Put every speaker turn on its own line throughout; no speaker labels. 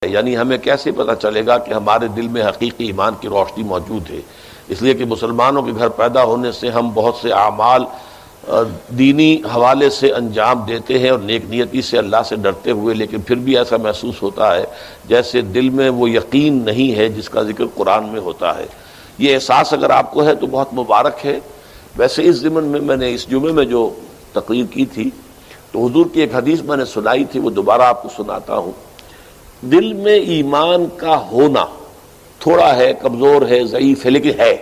یعنی ہمیں کیسے پتہ چلے گا کہ ہمارے دل میں حقیقی ایمان کی روشنی موجود ہے؟ اس لیے کہ مسلمانوں کے گھر پیدا ہونے سے ہم بہت سے اعمال دینی حوالے سے انجام دیتے ہیں اور نیک نیتی سے اللہ سے ڈرتے ہوئے، لیکن پھر بھی ایسا محسوس ہوتا ہے جیسے دل میں وہ یقین نہیں ہے جس کا ذکر قرآن میں ہوتا ہے۔ یہ احساس اگر آپ کو ہے تو بہت مبارک ہے۔ ویسے اس ضمن میں نے اس جمعے میں جو تقریر کی تھی تو حضور کی ایک حدیث میں نے سنائی تھی، وہ دوبارہ آپ کو سناتا ہوں۔ دل میں ایمان کا ہونا تھوڑا ہے، کمزور ہے، ضعیف ہے، لیکن ہے۔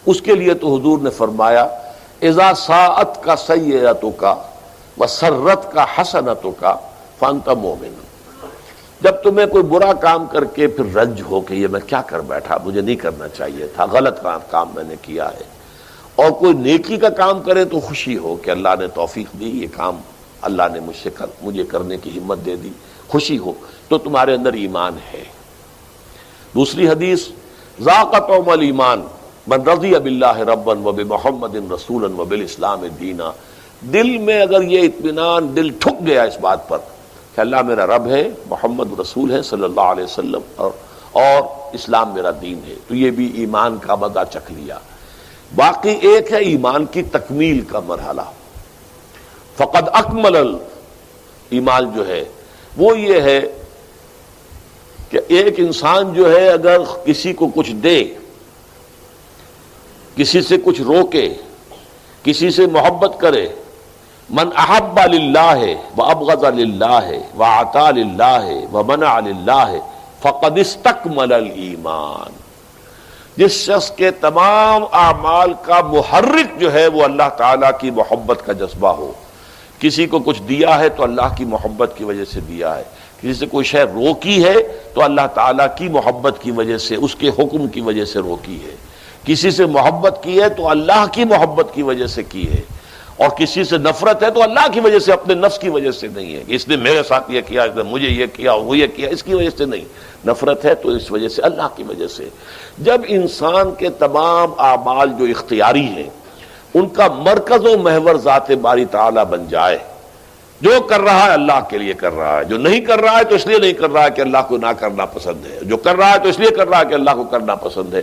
اس کے لیے تو حضور نے فرمایا اذا ساءت کا سیئتوں کا وسرت کا حسنتوں کا فانت مومن۔ جب تمہیں کوئی برا کام کر کے پھر رنج ہو کہ یہ میں کیا کر بیٹھا، مجھے نہیں کرنا چاہیے تھا، غلط کام میں نے کیا ہے، اور کوئی نیکی کا کام کرے تو خوشی ہو کہ اللہ نے توفیق دی، یہ کام اللہ نے مجھے کرنے کی ہمت دے دی، خوشی ہو، تو تمہارے اندر ایمان ہے۔ دوسری حدیث ذاق طعم الایمان من رضی باللہ ربا وبمحمد رسولا وبالاسلام دینا۔ دل میں اگر یہ اطمینان، دل ٹھک گیا اس بات پر کہ اللہ میرا رب ہے، محمد رسول ہے صلی اللہ علیہ وسلم، اور اسلام میرا دین ہے، تو یہ بھی ایمان کا مزہ چکھ لیا۔ باقی ایک ہے ایمان کی تکمیل کا مرحلہ، فقد اکمل ایمان جو ہے وہ یہ ہے کہ ایک انسان جو ہے اگر کسی کو کچھ دے، کسی سے کچھ روکے، کسی سے محبت کرے، من احب للہ وابغض للہ واعطى للہ ومنع للہ فقد استکمل الایمان۔ جس شخص کے تمام اعمال کا محرک جو ہے وہ اللہ تعالیٰ کی محبت کا جذبہ ہو، کسی کو کچھ دیا ہے تو اللہ کی محبت کی وجہ سے دیا ہے، کسی سے کوئی شے روکی ہے تو اللہ تعالیٰ کی محبت کی وجہ سے، اس کے حکم کی وجہ سے روکی ہے، کسی سے محبت کی ہے تو اللہ کی محبت کی وجہ سے کی ہے، اور کسی سے نفرت ہے تو اللہ کی وجہ سے، اپنے نفس کی وجہ سے نہیں ہے، اس نے میرے ساتھ یہ کیا، اس نے مجھے یہ کیا، وہ یہ کیا، اس کی وجہ سے نہیں، نفرت ہے تو اس وجہ سے اللہ کی وجہ سے۔ جب انسان کے تمام اعمال جو اختیاری ہیں ان کا مرکز و محور ذات باری تعالیٰ بن جائے، جو کر رہا ہے اللہ کے لیے کر رہا ہے، جو نہیں کر رہا ہے تو اس لیے نہیں کر رہا ہے کہ اللہ کو نہ کرنا پسند ہے، جو کر رہا ہے تو اس لیے کر رہا ہے کہ اللہ کو کرنا پسند ہے،